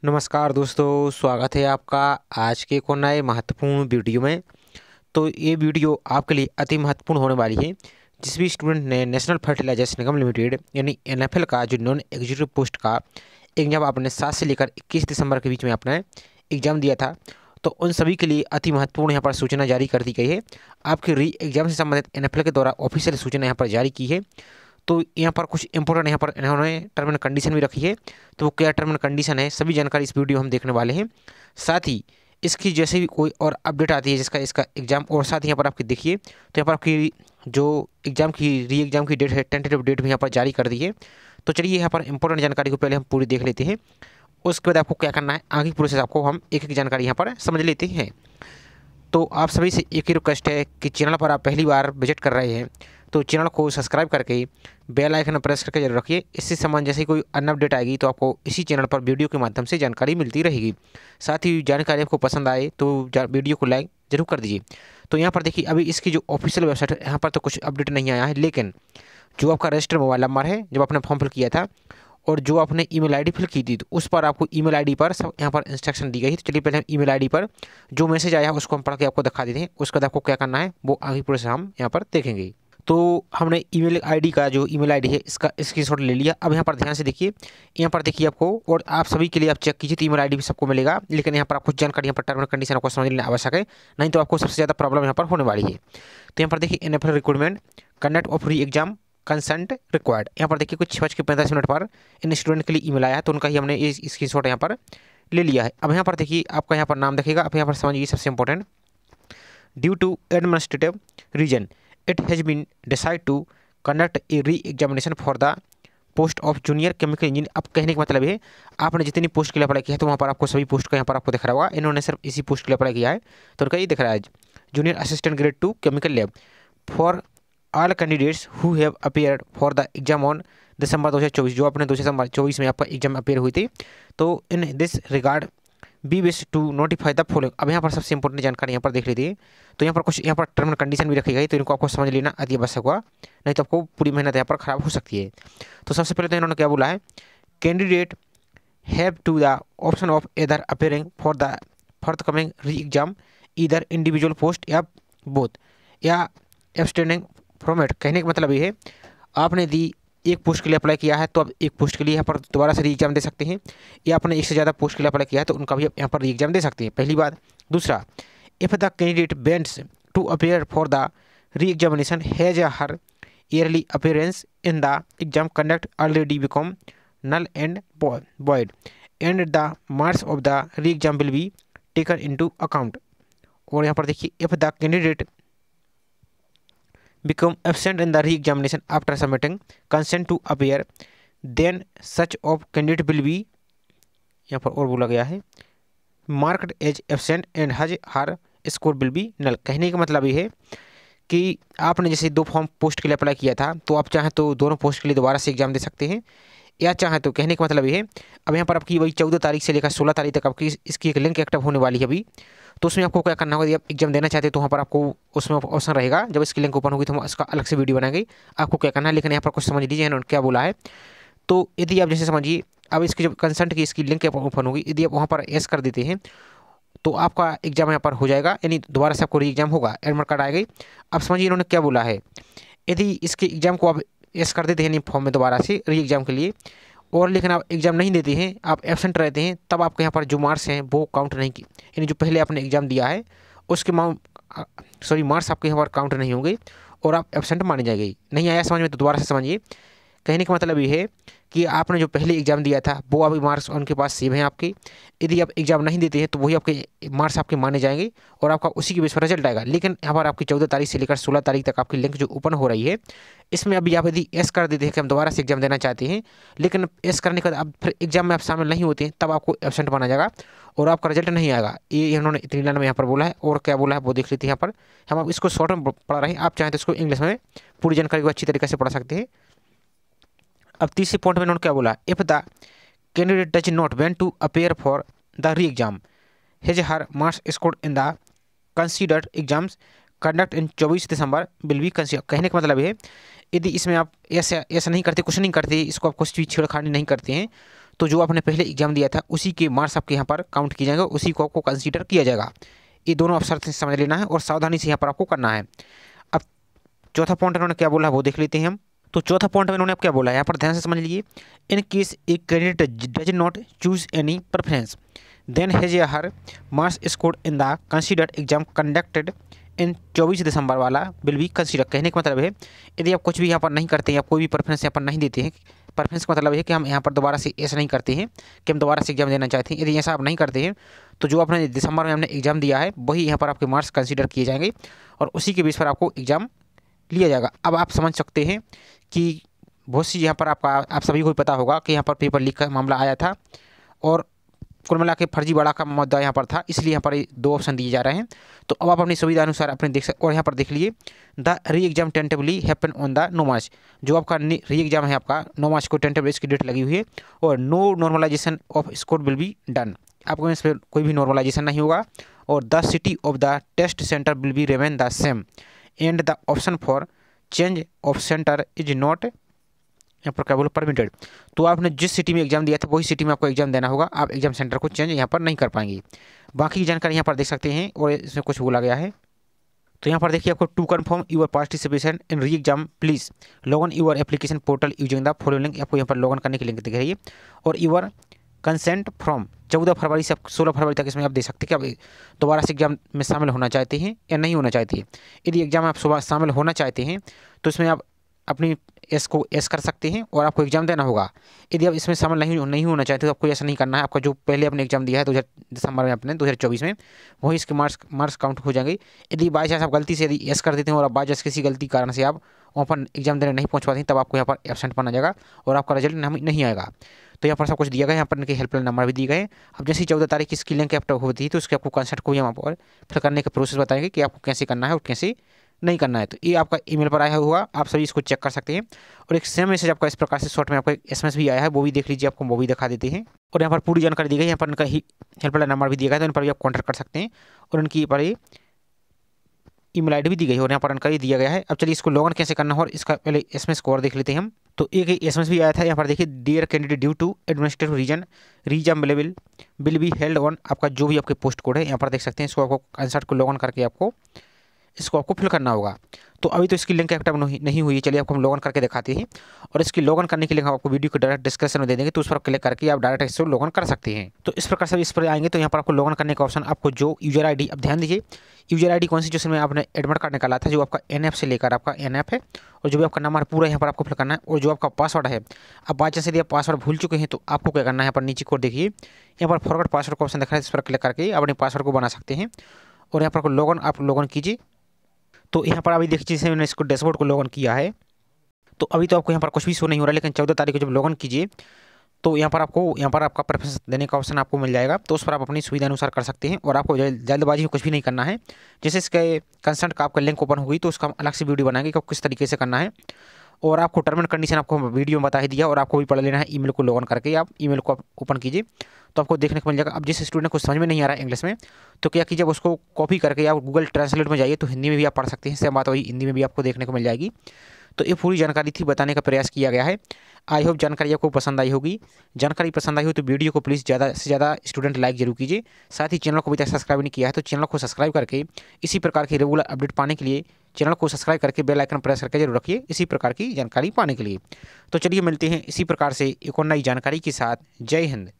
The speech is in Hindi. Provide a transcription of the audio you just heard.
नमस्कार दोस्तों, स्वागत है आपका आज के को नए महत्वपूर्ण वीडियो में। तो ये वीडियो आपके लिए अति महत्वपूर्ण होने वाली है। जिस भी स्टूडेंट ने नेशनल फर्टिलाइजर्स निगम लिमिटेड यानी एनएफएल का जो नॉन एग्जीक्यूटिव पोस्ट का एग्जाम आपने 7 से लेकर 21 दिसंबर के बीच में अपना एग्जाम दिया था, तो उन सभी के लिए अति महत्वपूर्ण यहाँ पर सूचना जारी कर दी गई है। आपके री एग्जाम से संबंधित एनएफएल के द्वारा ऑफिशियल सूचना यहाँ पर जारी की है। तो यहाँ पर कुछ इंपॉर्टेंट यहाँ पर इन्होंने टर्म एंड कंडीशन भी रखी है। तो वो क्या टर्म एंड कंडीशन है, सभी जानकारी इस वीडियो हम देखने वाले हैं। साथ ही इसकी जैसे भी कोई और अपडेट आती है जिसका इसका एग्जाम, और साथ ही यहाँ पर आपकी देखिए तो यहाँ पर आपकी जो एग्जाम की री एग्जाम की डेट है, टेंटेटिव डेट भी यहाँ पर जारी कर दी है। तो चलिए यहाँ पर इंपॉर्टेंट जानकारी को पहले हम पूरी देख लेते हैं। उसके बाद आपको क्या करना है, आगे प्रोसेस आपको हम एक एक जानकारी यहाँ पर समझ लेते हैं। तो आप सभी से एक ही रिक्वेस्ट है कि चैनल पर आप पहली बार विजिट कर रहे हैं तो चैनल को सब्सक्राइब करके बेल आइकन प्रेस करके जरूर रखिए। इससे संबंध जैसे कोई अन्य अपडेट आएगी तो आपको इसी चैनल पर वीडियो के माध्यम से जानकारी मिलती रहेगी। साथ ही जानकारी आपको पसंद आए तो वीडियो को लाइक जरूर कर दीजिए। तो यहाँ पर देखिए अभी इसकी जो ऑफिशियल वेबसाइट है यहाँ पर तो कुछ अपडेट नहीं आया है, लेकिन जो आपका रजिस्टर्ड मोबाइल नंबर है जब आपने फॉर्म फिल किया था और जो आपने ईमेल आईडी फिल की थी तो उस पर आपको ईमेल आईडी पर सब यहाँ पर इंस्ट्रक्शन दी गई है। तो चलिए पहले हम ईमेल आईडी पर जो मैसेज आया है उसको हम पढ़ के आपको दिखा देते हैं। उसके बाद आपको क्या करना है वो आगे प्रोसेस हम यहाँ पर देखेंगे। तो हमने ईमेल आईडी का जो ईमेल आईडी है इसका स्क्रीनशॉट ले लिया। अब यहाँ पर ध्यान से देखिए, यहाँ पर देखिए आपको, और आप सभी के लिए आप चेक कीजिए तो ईमेल आईडी भी सबको मिलेगा, लेकिन यहाँ पर आपको जानकारी यहाँ पर टर्म एंड कंडीशन आपको समझ लेना आवश्यक है, नहीं तो आपको सबसे ज़्यादा प्रॉब्लम यहाँ पर होने वाली है। तो यहाँ पर देखिए एनएफएल रिक्रूटमेंट कंडक्ट ऑफ री एग्जाम कंसेंट रिक्वायर्ड, यहाँ पर देखिए कुछ 6:45 पर इन स्टूडेंट के लिए ईमेल आया है, तो उनका ही हमने ये स्क्रीनशॉट यहाँ पर ले लिया है। अब यहाँ पर देखिए आपका यहाँ पर नाम दिखेगा। अब यहाँ पर समझिए सबसे important, due to administrative reason it has been decide to conduct a re examination for the post of junior chemical engineer. अब कहने का मतलब है आपने जितनी पोस्ट के लिए अप्लाई किया है तो वहाँ पर आपको सभी पोस्ट का यहाँ पर आपको दिख रहा होगा। इन्होंने सिर्फ इसी पोस्ट के लिए अप्लाई किया है तो उनका ये दिख रहा है, junior assistant grade 2 chemical lab for all candidates who have appeared for the exam on December 2024, जो अपने 2 दिसंबर 2024 में आपका एग्जाम अपीयर हुई थी। तो in this regard be wish to notify the following. अब यहाँ पर सबसे इंपॉर्टेंट जानकारी यहाँ पर देख लेती है। तो यहाँ पर कुछ यहाँ पर टर्म एंड कंडीशन भी रखी गई, तो इनको आपको समझ लेना अति आवश्यक हुआ, नहीं तो आपको पूरी मेहनत यहाँ पर खराब हो सकती है। तो सबसे पहले तो इन्होंने क्या बोला है, candidate have to the option of either appearing for the forthcoming re exam either individual post या बोथ या एब्सटेंडिंग फ्रॉम इट। कहने का मतलब ये है आपने दी एक पोस्ट के लिए अप्लाई किया है तो आप एक पोस्ट के लिए यहाँ पर दोबारा से री एग्जाम दे सकते हैं, या आपने एक से ज़्यादा पोस्ट के लिए अप्लाई किया है तो उनका भी यहाँ पर री एग्जाम दे सकते हैं, पहली बात। दूसरा, if the candidate bends to appear for the re examination has her earlier appearance in the exam conduct already become null and void and the marks of the re exam will be taken into account. और यहाँ पर देखिए, if the candidate become absent in the re-examination after submitting consent to appear, then such of candidate will be, यहाँ पर और बोला गया है, marked as absent and her score will be null। कहने का मतलब ये है कि आपने जैसे 2 फॉर्म पोस्ट के लिए अप्लाई किया था तो आप चाहें तो दोनों पोस्ट के लिए दोबारा से एग्जाम दे सकते हैं, या चाहे तो, कहने का मतलब ये है अब यहाँ पर आपकी वही 14 तारीख से लेकर 16 तारीख तक आपकी इसकी एक लिंक एक्टिव होने वाली है अभी। तो उसमें आपको क्या करना होगा, यदि आप एग्जाम देना चाहते हैं तो वहाँ पर आपको उसमें ऑप्शन रहेगा, जब इसकी लिंक ओपन होगी तो हम उसका अलग से वीडियो बनाएंगे आपको क्या करना है। लेकिन यहाँ पर कुछ समझ लीजिए इन्होंने क्या बोला है। तो यदि आप जैसे समझिए अब इसकी जब कंसेंट की इसकी लिंक ओपन होगी, यदि आप वहाँ पर एस कर देते हैं तो आपका एग्जाम यहाँ पर हो जाएगा, यानी दोबारा से आपको री एग्जाम होगा, एडमिट कार्ड आएगी। अब समझिए इन्होंने क्या बोला है, यदि इसके एग्जाम को आप एस कर देते हैं यानी फॉर्म में दोबारा से री एग्जाम के लिए, और लेकिन आप एग्ज़ाम नहीं देते हैं, आप एब्सेंट रहते हैं, तब आपके यहाँ पर जो मार्क्स हैं वो काउंट नहीं की, यानी जो पहले आपने एग्ज़ाम दिया है उसके मार्क्स आपके यहाँ पर काउंट नहीं होंगे और आप एब्सेंट माने जाएंगे। नहीं आया समझ में तो दोबारा से समझिए। कहने का मतलब ये है कि आपने जो पहले एग्जाम दिया था वो अभी मार्क्स उनके पास सेव हैं आपके, यदि आप एग्जाम नहीं देते हैं तो वही आपके मार्क्स आपके माने जाएंगे और आपका उसी के बेस पर रिजल्ट आएगा। लेकिन यहाँ पर आपकी 14 तारीख से लेकर 16 तारीख तक आपकी लिंक जो ओपन हो रही है, इसमें अभी आप यदि एस कर देते हैं कि हम दोबारा से एग्जाम देना चाहते हैं, लेकिन एस करने के बाद अब फिर एग्जाम में आप शामिल नहीं होते हैं, तब आपको एब्सेंट माना जाएगा और आपका रिजल्ट नहीं आएगा। ये इन्होंने इतनी लाइन में यहाँ पर बोला है, और क्या बोला है वो देख लेते हैं। यहाँ पर हम आप इसको शॉर्ट में पढ़ा रहे हैं, आप चाहें तो इसको इंग्लिश में पूरी जानकारी को अच्छी तरीके से पढ़ा सकते हैं। अब तीसरे पॉइंट में इन्होंने क्या बोला, if the candidate does not went to appear for the re exam has her marks scored in the considered exams conduct in 24 December will be consider. कहने का मतलब है यदि इसमें आप ऐसा नहीं करते, कुछ नहीं करते, इसको आप कुछ भी छेड़खानी नहीं करते हैं, तो जो आपने पहले एग्जाम दिया था उसी के मार्क्स आपके यहाँ पर काउंट किए जाएंगे, उसी को आपको कंसीडर किया जाएगा। ये दोनों अवसर से समझ लेना है और सावधानी से यहाँ पर आपको करना है। अब चौथा पॉइंट इन्होंने क्या बोला वो देख लेते हैं हम। तो चौथा पॉइंट में इन्होंने अब क्या बोला है यहाँ पर ध्यान से समझ लीजिए। In case a candidate does not choose any preference then has या her marks scored in the considered exam conducted in 24 December वाला विल बी कंसीडर। कहने का मतलब है यदि आप कुछ भी यहाँ पर नहीं करते हैं, आप कोई भी प्रेफरेंस यहाँ पर नहीं देते हैं, प्रेफरेंस का मतलब है कि हम यहाँ पर दोबारा से ऐसा नहीं करते हैं कि हम दोबारा से एग्जाम देना चाहते हैं, यदि ऐसा आप नहीं करते हैं तो जो आपने दिसंबर में हमने एग्जाम दिया है वही यहाँ पर आपके मार्क्स कंसीडर किए जाएंगे और उसी के बेस पर आपको एग्जाम लिया जाएगा। अब आप समझ सकते हैं कि बहुत सी यहाँ पर आप सभी को पता होगा कि यहाँ पर पेपर लीक का मामला आया था और कुल मिला के फर्जीवाड़ा का मुद्दा यहाँ पर था, इसलिए यहाँ पर 2 ऑप्शन दिए जा रहे हैं। तो अब आप अपनी सुविधा अनुसार अपने देख सकते और यहाँ पर देख लीजिए the re exam tentatively happen on the 9 March. जो आपका री एग्जाम है आपका 9 मार्च को टेंटेबल इसकी डेट लगी हुई है और no normalisation of score will be done. आपको इस पर कोई भी नॉर्मलाइजेशन नहीं होगा और the city of the test centre will be remain the same and the option for change of centre is not यहाँ पर क्या बोलो परमिटेड। तो आपने जिस सिटी में एग्जाम दिया था वही सिटी में आपको एग्जाम देना होगा, आप एग्जाम सेंटर को चेंज यहाँ पर नहीं कर पाएंगे। बाकी की जानकारी यहाँ पर देख सकते हैं और इसमें कुछ बोला गया है। तो यहाँ पर देखिए आपको to confirm your participation in re exam please log in your application portal using the following link. आपको यहाँ पर लॉग इन करने की लिंक दिख रही है और यूर कंसेंट फ्रॉम 14 फरवरी से 16 फरवरी तक इसमें आप दे सकते हैं कि आप दोबारा से एग्जाम में शामिल होना चाहते हैं या नहीं होना चाहते हैं। यदि एग्जाम में आप सुबह शामिल होना चाहते हैं तो इसमें आप अपनी एस को एस कर सकते हैं और आपको एग्जाम देना होगा। यदि आप इसमें शामिल नहीं होना चाहते तो आपको ऐसा नहीं करना है। आपका जो पहले आपने एग्जाम दिया है 2000 दिसंबर में अपने 2024 में वही इसके मार्क्स काउंट हो जाएंगे। यदि बाई चांस आप गलती से यदि एस कर देते हैं और बाई चांस किसी गलती कारण से आप वहाँ पर एग्जाम देने नहीं पहुँच पाते हैं तब आपको यहाँ पर एब्सेंट माना जाएगा और आपका रिजल्ट नहीं आएगा। तो यहाँ पर सब कुछ दिया गया है, यहाँ पर इनके हेल्पलाइन नंबर भी दिए गए हैं। अब जैसे 14 तारीख की इसकी लिंक एक्टिव होती है तो उसके आपको कंसर्ट को यहाँ पर फिल करने का प्रोसेस बताएंगे कि आपको कैसे करना है और कैसे नहीं करना है। तो ये आपका ईमेल पर आया हुआ, आप सभी इसको चेक कर सकते हैं। और एक सेम मैसेज आपका इस प्रकार से शॉर्ट में आपको एसएमएस भी आया है, वो भी देख लीजिए, आपको वो भी दिखा देते हैं। और यहाँ पर पूरी जानकारी दी गई है, यहाँ पर इनका हेल्पलाइन नंबर भी दिया गया है, तो इन पर भी आप कॉन्टैक्ट कर सकते हैं और इनकी पर ईमेल आईडी भी दी गई है और यहाँ पर इनका ये दिया गया है। अब चलिए इसको लॉगिन कैसे करना है और इसका पहले एसएमएस को और देख लेते हैं हम। तो एक एसएमएस भी आया था, यहाँ पर देखिए dear candidate due to administrative reason reason will be held on. आपका जो भी आपके पोस्ट कोड है यहाँ पर देख सकते हैं, इसको आपको कंसर्ट को लॉगिन करके आपको इसको आपको फिल करना होगा। तो अभी तो इसकी लिंक एक्टिव नहीं हुई है, चलिए आपको हम लॉगिन करके दिखाते हैं। और इसकी लॉगिन करने के लिए हम आपको वीडियो को डायरेक्ट डिस्क्रिप्शन में दे देंगे, तो उस पर क्लिक करके आप डायरेक्ट इससे लॉगिन कर सकते हैं। तो इस प्रकार से इस पर आएंगे तो यहाँ पर आपको लॉगिन करने का ऑप्शन, आपको जो यूजर आईडी, अब ध्यान दीजिए यूजर आईडी कौन सी जिसमें आपने एडमिट कार्ड निकाला था, जो आपका एनएफ से लेकर आपका एनएफ है और जो भी आपका नंबर पूरा यहाँ पर आपको फिल करना है। और जो आपका पासवर्ड है, अब बाई चांस यदि आप पासवर्ड भूल चुके हैं तो आपको क्या करना है, यहाँ पर नीचे को देखिए यहाँ पर फॉरवर्ड पासवर्ड का ऑप्शन दिख रहा है, इस पर क्लिक करके अपने पासवर्ड को बना सकते हैं और यहाँ पर लॉगिन आप लॉगिन कीजिए। तो यहाँ पर अभी देखिए जैसे मैंने इसको डैशबोर्ड को लॉगिन किया है तो अभी तो आपको यहाँ पर कुछ भी शो नहीं हो रहा है, लेकिन 14 तारीख को जब लॉगिन कीजिए तो यहाँ पर आपका प्रेफरेंस देने का ऑप्शन आपको मिल जाएगा। तो उस पर आप अपनी सुविधा अनुसार कर सकते हैं और आपको जल्दबाजी में कुछ भी नहीं करना है। जैसे इसके कंसर्ट का आपका लिंक ओपन होगी तो उसका अलग से वीडियो बनाएंगे कि किस तरीके से करना है और आपको टर्म एंड कंडीशन आपको वीडियो में बता ही दिया और आपको भी पढ़ लेना है। ईमेल को लॉगिन करके आप ईमेल को ओपन कीजिए तो आपको देखने को मिल जाएगा। अब जिस स्टूडेंट को समझ में नहीं आ रहा है इंग्लिश में तो क्या कीजिए, उसको कॉपी करके आप गूगल ट्रांसलेट में जाइए तो हिंदी में भी आप पढ़ सकते हैं, सेम बात वही हिंदी में भी आपको देखने को मिल जाएगी। तो ये पूरी जानकारी थी, बताने का प्रयास किया गया है। आई होप जानकारी आपको पसंद आई होगी। जानकारी पसंद आई हो तो वीडियो को प्लीज़ ज़्यादा से ज़्यादा स्टूडेंट लाइक जरूर कीजिए। साथ ही चैनल को अभी तक सब्सक्राइब नहीं किया है तो चैनल को सब्सक्राइब करके इसी प्रकार की रेगुलर अपडेट पाने के लिए चैनल को सब्सक्राइब करके बेल आइकन प्रेस करके जरूर रखिए इसी प्रकार की जानकारी पाने के लिए। तो चलिए मिलते हैं इसी प्रकार से एक और नई जानकारी के साथ। जय हिंद।